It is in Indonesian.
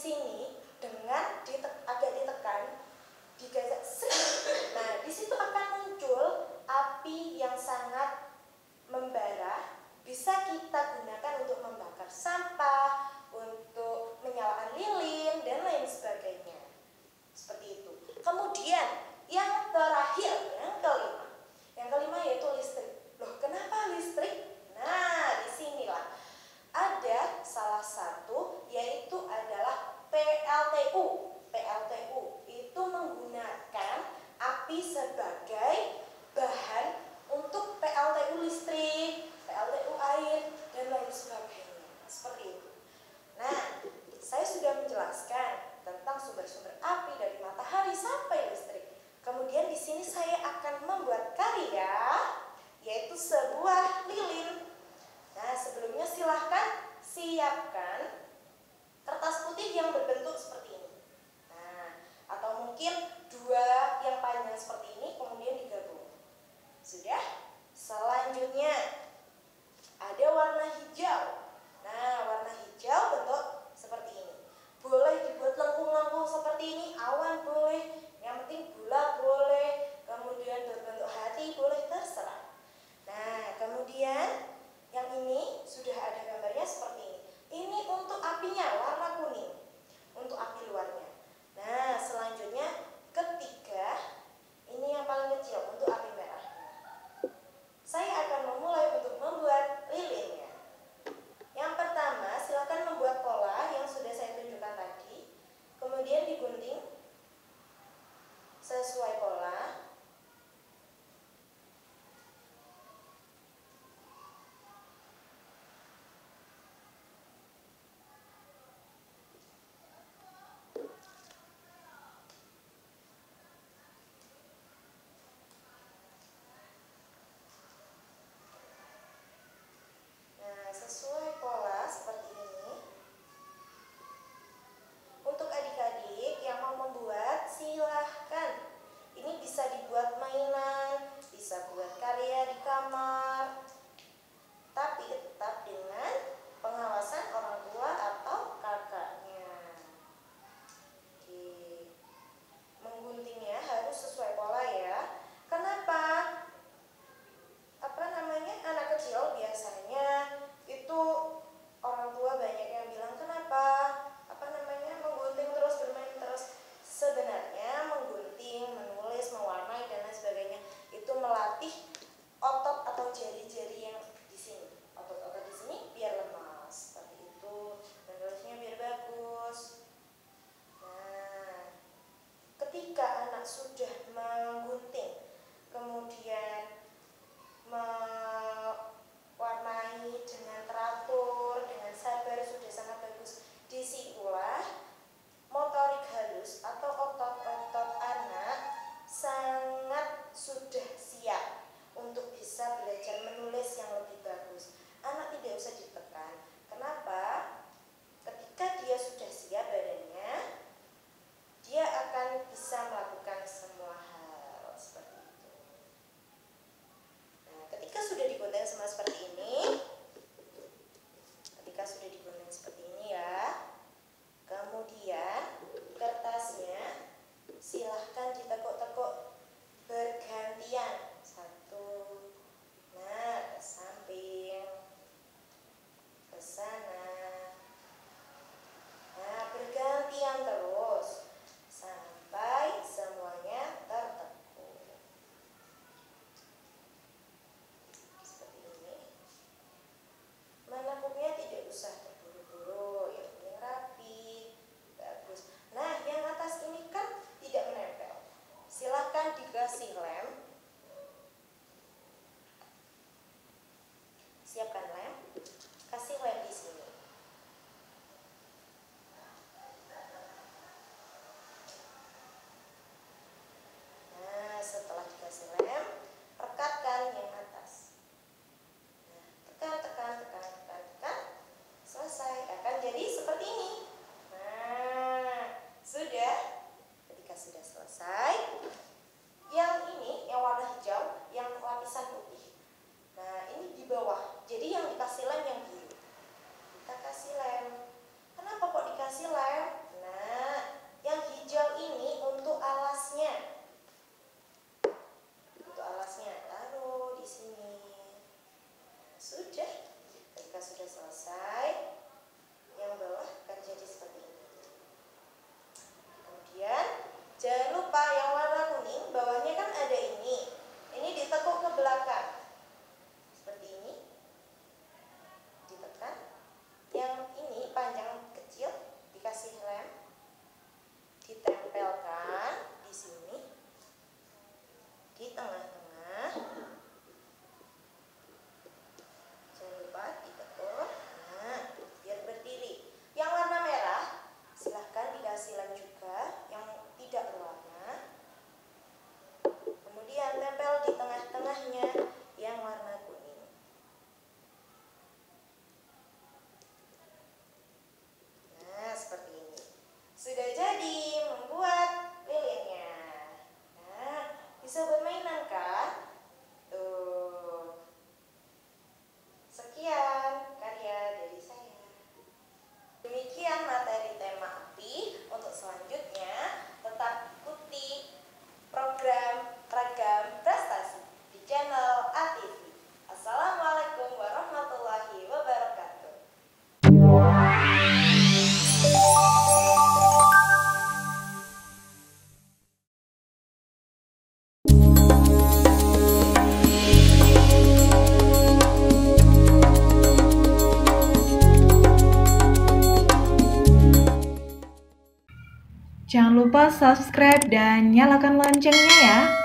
sini dengan agak ditekan, digeser. Nah, di situ akan muncul api yang sangat membara. Bisa kita gunakan untuk membakar sampah, untuk menyalakan lilin dan lain sebagainya. Seperti itu. Kemudian yang terakhir, yang kelima yaitu listrik. Loh, kenapa listrik? Nah, disinilah ada salah satu, yaitu adalah PLTU. PLTU itu menggunakan api sebagai bahan untuk PLTU listrik, PLTU air, dan lain sebagainya. Seperti itu. Nah, saya sudah menjelaskan tentang sumber-sumber api dari matahari sampai listrik. Kemudian di sini saya akan membuat karya, yaitu sebuah lilin. Nah, sebelumnya silahkan siapkan kertas putih yang berbentuk seperti ini. Nah, atau mungkin dua yang panjang seperti ini kemudian digabung. Sudah? Selanjutnya ada warna hijau. Nah, warna hijau bentuk seperti ini. Boleh dibuat lengkung-lengkung seperti ini, awan boleh, yang penting bulat boleh, kemudian berbentuk hati boleh, terserah. Nah, kemudian yang ini sudah ada gambarnya seperti ini. Ini Jangan lupa subscribe dan nyalakan loncengnya ya.